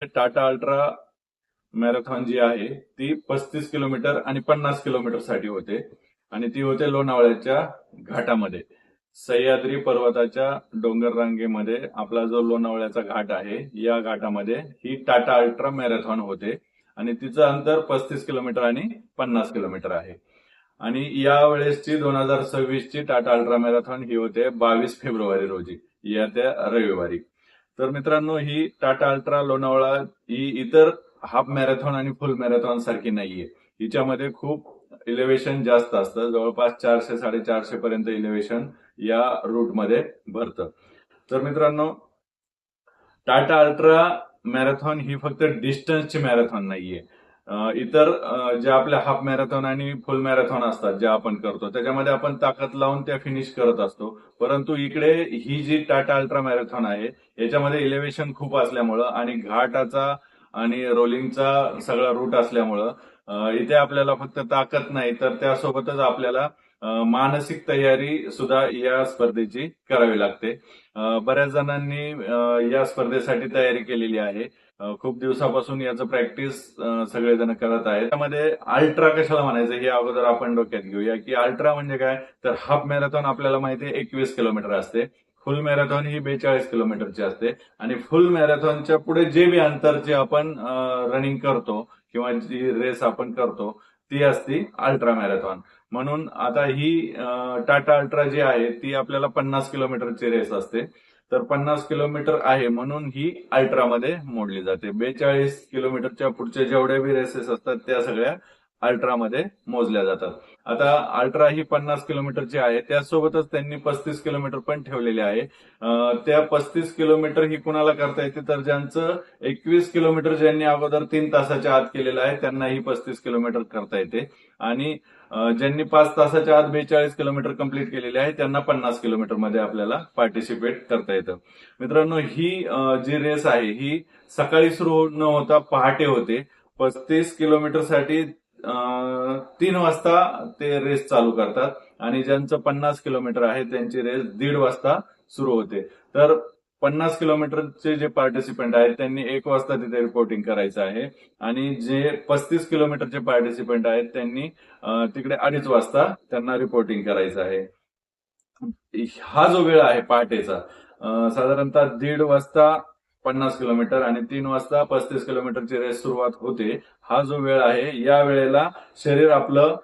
Tata ultra marathon जी आहे ती 35 kilometre आणि 50 किलोमीटर साठी होते आणि ती होते लोणावळ्याच्या घाटामध्ये. सह्याद्री पर्वताच्या डोंगर रांगेमध्ये आपला जो लोणावळ्याचा घाट आहे या घाटामध्ये ही टाटा अल्ट्रा मॅरेथॉन होते आणि तिचं अंतर 35 किलोमीटर आणि 50 किलोमीटर आहे. आणि या वेळेसची 2026 ची टाटा अल्ट्रा मॅरेथॉन ही होते 22 फेब्रुवारी रोजी, या त्या रविवारी. तर मित्रांनो, ही टाटा अल्ट्रा लोणावळा ही इतर हाफ मॅरेथॉन आणि फुल मॅरेथॉन सारखी नाहीये. हिच्यामध्ये खूप इलेव्हेशन जास्त असतं, जवळपास 400-450 पर्यंत इलेव्हेशन या रूटमध्ये भरतं. तर मित्रांनो, टाटा अल्ट्रा मॅरेथॉन ही फक्त डिस्टन्सची मॅरेथॉन नाहीये. इतर जे आपल्या हाफ मॅरेथॉन आणि फुल मॅरेथॉन असतात जे आपण करतो त्याच्यामध्ये आपण ताकद लावून त्या फिनिश करत असतो, परंतु इकडे ही जी टाटा अल्ट्रा मॅरेथॉन आहे याच्यामध्ये इलेव्हेशन खूप असल्यामुळं आणि घाटाचा आणि रोलिंगचा सगळा रूट असल्यामुळं इथे आपल्याला फक्त ताकद नाही तर त्यासोबतच आपल्याला मानसिक तयारी सुद्धा या स्पर्धेची करावी लागते. बऱ्याच जणांनी या स्पर्धेसाठी तयारी केलेली आहे. खूप दिवसापासून याचं प्रॅक्टिस सगळेजण करत आहेत. त्यामध्ये अल्ट्रा कशाला म्हणायचं हे अगोदर आपण डोक्यात घेऊया की अल्ट्रा म्हणजे काय. तर हाफ मॅरेथॉन आपल्याला माहिती आहे 21 किलोमीटर असते, फुल मॅरेथॉन ही 42 किलोमीटरची असते आणि फुल मॅरेथॉनच्या पुढे जे बी अंतरचे आपण रनिंग करतो किंवा जी रेस आपण करतो ती असते अल्ट्रा मॅरेथॉन. म्हणून आता ही टाटा अल्ट्रा जी आहे ती आपल्याला 50 किलोमीटरची रेस असते. तर 50 किलोमीटर आहे म्हणून ही अल्ट्रामध्ये मोडली जाते. 42 किलोमीटरच्या पुढच्या जेवढ्या बी रेसेस असतात त्या सगळ्या अल्ट्रामध्ये मोजल्या जातात. आता अल्ट्रा ही 50 किलोमीटरची आहे, त्यासोबतच त्यांनी 35 किलोमीटर पण ठेवलेले आहे. त्या 35 किलोमीटर ही कुणाला करता येते तर ज्यांचं 21 किलोमीटर ज्यांनी अगोदर 3 तासाच्या आत केलेलं आहे त्यांना ही 35 किलोमीटर करता येते आणि ज्यांनी 5 तासाच्या आत 42 किलोमीटर कंप्लीट केलेले आहे त्यांना 50 किलोमीटर मध्ये आपल्याला पार्टिसिपेट करता येतं. मित्रांनो, ही जी रेस आहे ही सकाळी सुरू न होता पहाटे होते. 35 किलोमीटर साठी 3 वाजता ते रेस चालू करतात आणि ज्यांचं 50 किलोमीटर आहे त्यांची रेस 1:30 वाजता सुरू होते. तर 50 किलोमीटरचे जे पार्टिसिपंट आहेत त्यांनी 1 वाजता तिथे रिपोर्टिंग करायचं आहे आणि जे 35 किलोमीटरचे पार्टिसिपंट आहेत त्यांनी तिकडे 2:30 वाजता त्यांना रिपोर्टिंग करायचं आहे. हा जो वेळ आहे पहाटेचा साधारणतः 1:30 वाजता 50 किलोमीटर आणि 3 वाजता 35 किलोमीटरची रेस सुरुवात होते. हा जो वेळ आहे या वेळेला शरीर आपलं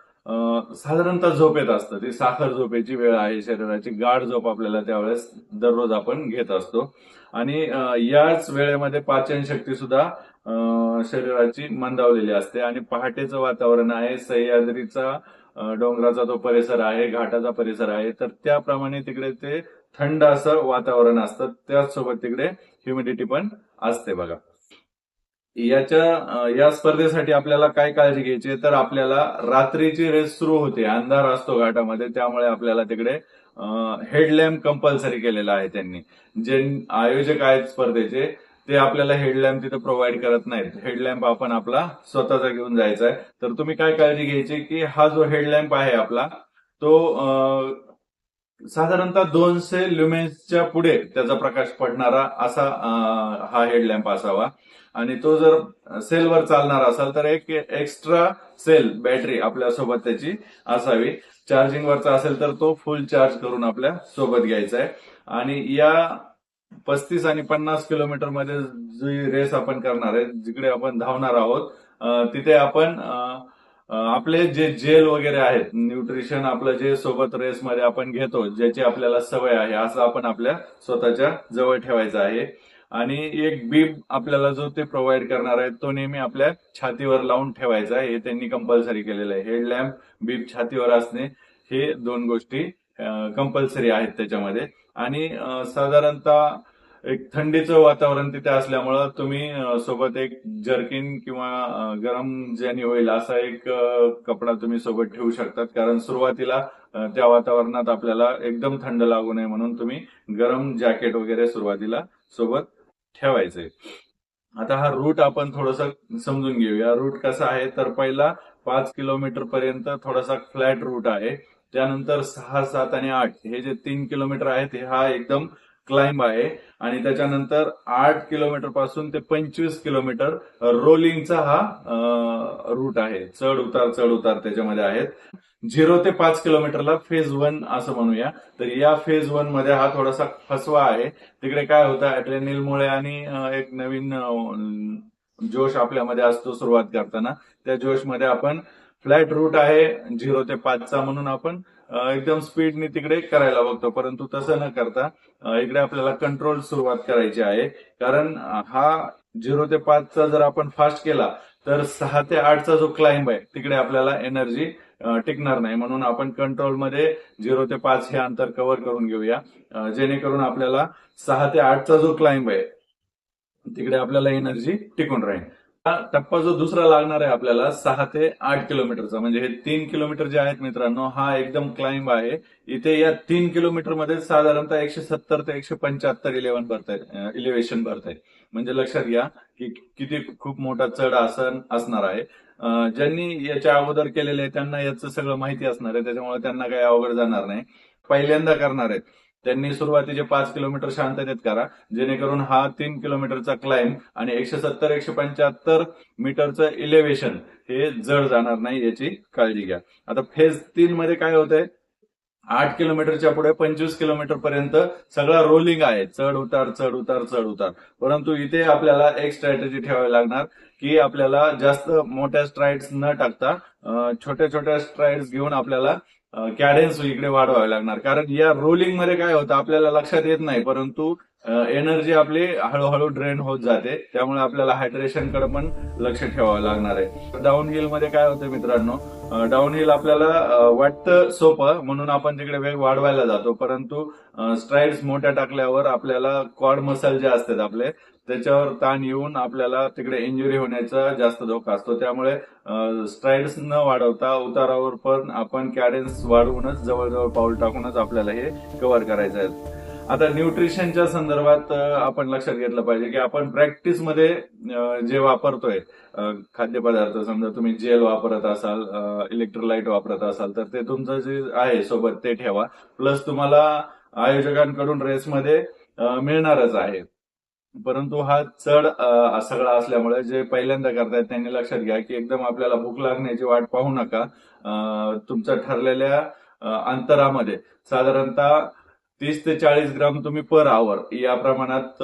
साधारणतः झोपेत असतं. ती साखर झोपेची वेळ आहे, शरीराची गाढ झोप आपल्याला त्यावेळेस दररोज आपण घेत असतो आणि याच वेळेमध्ये पाचन शक्ती सुद्धा शरीराची मंदावलेली असते आणि पहाटेचं वातावरण आहे, सह्याद्रीचा डोंगराचा तो परिसर आहे, घाटाचा परिसर आहे, तर त्याप्रमाणे तिकडे ते थंड असं वातावरण असतं. त्याचसोबत तिकडे ह्युमिडिटी पण असते बघा. या स्पर्धेसाठी आपल्याला काय काळजी घ्यायची तर आपल्याला रात्रीची रेस सुरू होते, अंधार असतो घाटामध्ये, त्यामुळे आपल्याला तिकडे हेडलॅम्प कंपल्सरी केलेला आहे त्यांनी. जे आयोजक आहेत स्पर्धेचे ते आपल्याला हेडलॅम्प तिथे प्रोव्हाइड करत नाहीत. हेडलॅम्प आपण आपला स्वतःचा घेऊन जायचा आहे. तर तुम्ही काय काळजी घ्यायची की हा जो हेडलॅम्प आहे आपला तो साधारणतः 200 ल्युमेन्सच्या पुढे त्याचा प्रकाश पडणारा असा हा हेडलॅम्प असावा आणि तो जर सेलवर चालणार असाल तर एक एक्स्ट्रा सेल बॅटरी आपल्या सोबत त्याची असावी. चार्जिंगवरचा असेल तर तो फुल चार्ज करून आपल्या सोबत घ्यायचा आहे. आणि या 35 आणि 50 किलोमीटर मध्ये जी रेस आपण करणार आहे, जिकडे आपण धावणार आहोत, तिथे आपण आपले जे जेल वगैरे आहेत, न्यूट्रिशन आपलं जे सोबत रेसमध्ये आपण घेतो, ज्याची आपल्याला सवय आहे असं आपण आपल्या स्वतःच्या जवळ ठेवायचं आहे. आणि एक बीब आपल्याला जो ते प्रोव्हाइड करणार आहे तो नेहमी आपल्या छातीवर लावून ठेवायचा आहे. हे त्यांनी कंपल्सरी केलेलं आहे. हेडलॅम्प, बीब छातीवर असणे हे 2 गोष्टी कंपल्सरी आहेत त्याच्यामध्ये. आणि साधारणतः एक थंडीचं वातावरण तिथे असल्यामुळं तुम्ही सोबत एक जर्किन किंवा गरम ज्याने होईल असा एक कपडा तुम्ही सोबत ठेवू शकतात, कारण सुरुवातीला त्या वातावरणात आपल्याला एकदम थंड लागू नये म्हणून तुम्ही गरम जॅकेट वगैरे सुरुवातीला सोबत ठेवायचंय. आता हा रूट आपण थोडासा समजून घेऊया. रूट कसा आहे तर पहिला 5 किलोमीटर पर्यंत थोडासा फ्लॅट रूट आहे. त्यानंतर 6, 7 आणि 8 हे जे 3 किलोमीटर आहेत हा एकदम क्लाइंब आहे आणि त्याच्यानंतर 8 किलोमीटर पासून ते 25 किलोमीटर रोलिंगचा हा रूट आहे. चढ उतार त्याच्यामध्ये आहेत. 0 ते 5 किलोमीटरला फेज 1 असं म्हणूया. तर या फेज 1 मध्ये हा थोडासा फसवा आहे. तिकडे काय होतं, ऍड्रेनलिनमुळे आणि एक नवीन जोश आपल्यामध्ये असतो सुरुवात करताना. त्या जोशमध्ये आपण फ्लॅट रूट आहे 0 ते 5चा म्हणून आपण एकदम स्पीडने तिकडे करायला बघतो, परंतु तसं न करता इकडे आपल्याला कंट्रोल सुरुवात करायची आहे. कारण हा 0 ते 5चा जर आपण फास्ट केला तर 6 ते 8चा जो क्लाइंब आहे तिकडे आपल्याला एनर्जी टिकणार नाही. म्हणून आपण कंट्रोलमध्ये 0 ते 5 हे अंतर कव्हर करून घेऊया, जेणेकरून आपल्याला 6 ते 8चा जो क्लाइंब आहे तिकडे आपल्याला एनर्जी टिकून राहील. टप्पा जो दुसरा लागणार आहे आपल्याला 6 ते 8 किलोमीटरचा, म्हणजे हे 3 किलोमीटर जे आहेत मित्रांनो, हा एकदम क्लाइंब आहे. इथे या 3 किलोमीटर मध्ये साधारणतः 170 ते 175 इलेव्हेशन भरताय. म्हणजे लक्षात घ्या की किती खूप मोठा चढ असणार आहे. ज्यांनी याच्या अगोदर केलेले आहे त्यांना याचं सगळं माहिती असणार आहे, त्याच्यामुळे त्यांना काही अवघड जाणार नाही. पहिल्यांदा करणार आहेत त्यांनी सुरुवातीचे 5 किलोमीटर शांततेत करा, जेणेकरून हा 3 किलोमीटरचा क्लाइंब आणि 170-175 मीटरचं इलेव्हेशन हे जड जाणार नाही, याची काळजी घ्या. आता फेज 3 मध्ये काय होतंय, 8 किलोमीटरच्या पुढे 25 किलोमीटर पर्यंत सगळा रोलिंग आहे, चढ उतार. परंतु इथे आपल्याला एक स्ट्रॅटेजी ठेवावी लागणार की आपल्याला जास्त मोठ्या स्ट्राइड्स न टाकता छोट्या छोट्या स्ट्राइड्स घेऊन आपल्याला कॅडेन्स इकडे वाढवावे लागणार. कारण या रोलिंग मध्ये काय होतं आपल्याला लक्षात येत नाही, परंतु एनर्जी आपली हळूहळू ड्रेन होत जाते. त्यामुळे आपल्याला हायड्रेशन कडे पण लक्ष ठेवावं लागणार आहे. डाऊन हिल मध्ये काय होतं मित्रांनो, डाऊन हिल आपल्याला वाटतं सोपं म्हणून आपण तिकडे वेग वाढवायला जातो, परंतु स्ट्राइड्स मोठ्या टाकल्यावर आपल्याला क्वाड मसल जे असतात आपले त्याच्यावर ताण येऊन आपल्याला तिकडे इंजुरी होण्याचा जास्त धोका असतो. त्यामुळे स्ट्राइड्स न वाढवता उतारावर पण आपण कॅडेन्स वाढवूनच जवळजवळ पाऊल टाकूनच आपल्याला हे कव्हर करायचं आहे. आता न्यूट्रिशनच्या संदर्भात आपण लक्षात घेतलं पाहिजे की आपण प्रॅक्टिसमध्ये जे वापरतोय खाद्यपदार्थ, समजा तुम्ही जेल वापरत असाल, इलेक्ट्रोलाइट वापरत असाल, तर ते तुमचं जे आहे सोबत ते ठेवा. प्लस तुम्हाला आयोजकांकडून रेसमध्ये मिळणारच आहे. परंतु हा चढ सगळा असल्यामुळे जे पहिल्यांदा करतायत त्यांनी लक्षात घ्या की एकदम आपल्याला भूक लागण्याची वाट पाहू नका. तुमच्या ठरलेल्या अंतरामध्ये साधारणतः 30 ते 40 ग्राम तुम्ही पर आवर या प्रमाणात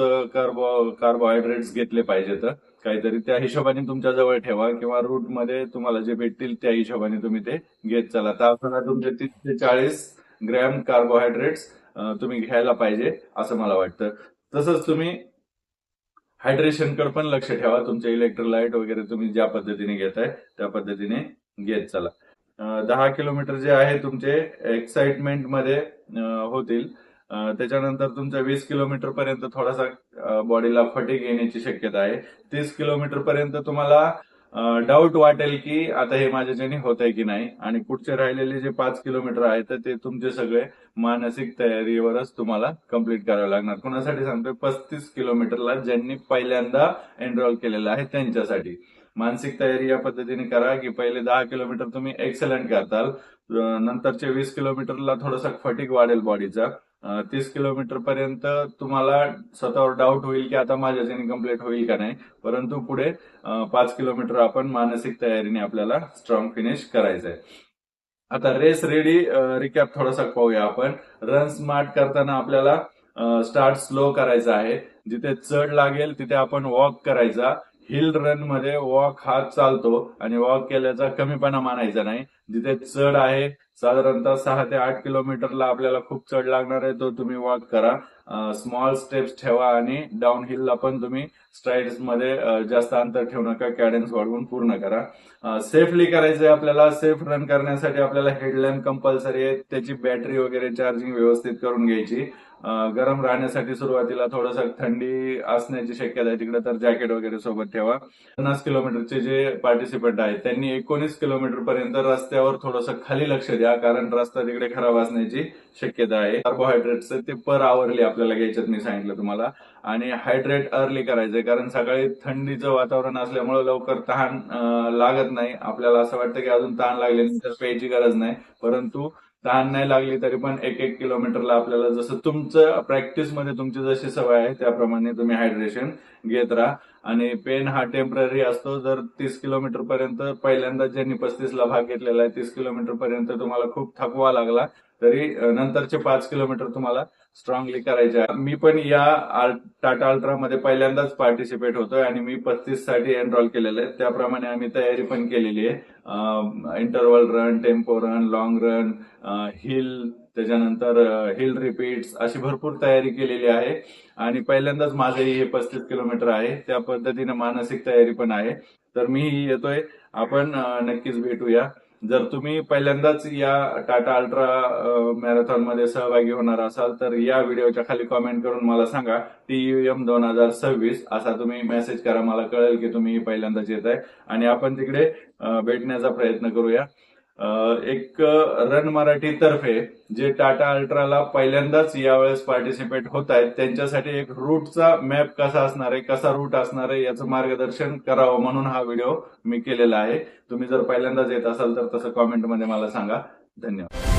कार्बोहायड्रेट्स घेतले पाहिजेत. काहीतरी त्या हिशोबाने तुमच्या जवळ ठेवा किंवा रूटमध्ये तुम्हाला जे भेटतील त्या हिशोबाने तुम्ही ते घेत चला. तर तुमचे 30 ते 40 ग्रॅम कार्बोहायड्रेट्स तुम्ही घ्यायला पाहिजे असं मला वाटतं. तसंच तुम्ही हायड्रेशनकडे पण लक्ष ठेवा. तुमचे इलेक्ट्रोलाइट वगैरे तुम्ही ज्या पद्धतीने घेताय त्या पद्धतीने घेत चला. 10 किलोमीटर जे आहे तुमचे एक्साइटमेंट मध्ये होतील. त्याच्यानंतर तुमच्या 20 किलोमीटर पर्यंत थोडासा बॉडीला फटीग येण्याची शक्यता आहे. 30 किलोमीटर पर्यंत तुम्हाला डाऊट वाटेल की आता हे माझ्याच्याने होत आहे की नाही, आणि पुढचे राहिलेले जे 5 किलोमीटर आहेत ते तुमचे सगळे मानसिक तयारीवरच तुम्हाला कम्प्लीट करावे लागणार. कोणासाठी सांगतोय, 35 किलोमीटरला ज्यांनी पहिल्यांदा एनरोल केलेलं आहे त्यांच्यासाठी. मानसिक तयारी या पद्धतीने करा की पहिले 10 किलोमीटर तुम्ही एक्सलंट करताल, नंतरचे 20 किलोमीटरला थोडासा फटीग वाढेल बॉडीचा. 30 किलोमीटर पर्यंत तुम्हाला स्वतःवर डाऊट होईल की आता माझ्याच्याने कम्प्लीट होईल का नाही, परंतु पुढे 5 किलोमीटर आपण मानसिक तयारीने आपल्याला स्ट्रॉंग फिनिश करायचं आहे. आता रेस रेडी रिकॅप थोडासा पाहूया आपण. रन स्मार्ट करताना आपल्याला स्टार्ट स्लो करायचा आहे. जिथे चढ लागेल तिथे आपण वॉक करायचा. हिल रन मध्ये वॉक हा चालतो आणि वॉक केल्याचा कमीपणा मानायचा नाही. जिथे चढ आहे साधारणतः 6 ते 8 किलोमीटरला आपल्याला खूप चढ लागणार आहे, तो तुम्ही वॉक करा. स्मॉल स्टेप्स ठेवा आणि डाऊन हिलला पण तुम्ही स्ट्राइड्स मध्ये जास्त अंतर ठेवू नका, कॅडेन्स वाढवून पूर्ण करा. सेफली करायचंय आपल्याला. सेफ रन करण्यासाठी आपल्याला हेडलॅम्प कंपल्सरी आहे, त्याची बॅटरी वगैरे चार्जिंग व्यवस्थित करून घ्यायची. गरम राहण्यासाठी सुरुवातीला थोडंसं थंडी असण्याची शक्यता आहे तिकडे, तर जॅकेट वगैरे सोबत ठेवा. 50 किलोमीटरचे जे पार्टिसिपंट आहेत त्यांनी 19 किलोमीटर पर्यंत रस्त्यावर थोडंसं खाली लक्ष द्या, कारण रस्ता तिकडे खराब असण्याची शक्यता आहे. कार्बोहायड्रेट्स ते पर आवरली आपल्याला घ्यायच्यात, मी सांगितलं तुम्हाला. आणि हायड्रेट अर्ली करायचंय, कारण सकाळी थंडीचं वातावरण असल्यामुळे लवकर तहान लागत नाही. आपल्याला असं वाटतं की अजून तहान लागली तर प्यायची गरज नाही, परंतु तहान नाही लागली तरी पण 1-1 किलोमीटरला आपल्याला जसं तुमचं प्रॅक्टिसमध्ये तुमची जशी सवय आहे त्याप्रमाणे तुम्ही हायड्रेशन घेत राहा. आणि पेन हा टेम्पररी असतो. जर 30 किलोमीटर पर्यंत पहिल्यांदा ज्यांनी 35ला भाग घेतलेला आहे 30 किलोमीटर पर्यंत तुम्हाला खूप थकवा लागला तरी नंतरचे 5 किलोमीटर तुम्हाला स्ट्रॉंगली करायचे आहे. मी पण या टाटा अल्ट्रामध्ये पहिल्यांदाच पार्टिसिपेट होतोय आणि मी 35 साठी एनरोल केलेलं आहे. त्याप्रमाणे आम्ही तयारी पण केलेली आहे. Interval run, tempo run, long run, hill, त्याच्यानंतर हिल रिपीट्स अशी भरपूर तयारी केलेली आहे. आणि पहिल्यांदाच माझंही हे 35 किलोमीटर आहे. त्या पद्धतीने मानसिक तयारी पण आहे. तर मीही येतोय, आपण नक्कीच भेटूया. जर तुम्ही पहिल्यांदाच या टाटा अल्ट्रा मॅरेथॉन मध्ये सहभागी होणार असाल तर या व्हिडिओच्या खाली कॉमेंट करून मला सांगा TUM 2026 असा तुम्ही मेसेज करा. मला कळेल की तुम्ही पहिल्यांदाच येत आहे आणि आपण तिकडे भेटण्याचा प्रयत्न करूया. एक रन मराठी तर्फे जे टाटा अल्ट्राला पहिल्यांदाच यावेळेस पार्टिसिपेट होत आहेत त्यांच्यासाठी एक रूटचा मॅप कसा असणार आहे, कसा रूट असणार आहे याचं मार्गदर्शन करावं म्हणून हा व्हिडिओ मी केलेला आहे. तुम्ही जर पहिल्यांदाच येत असाल तर तसं कॉमेंटमध्ये मला सांगा. धन्यवाद.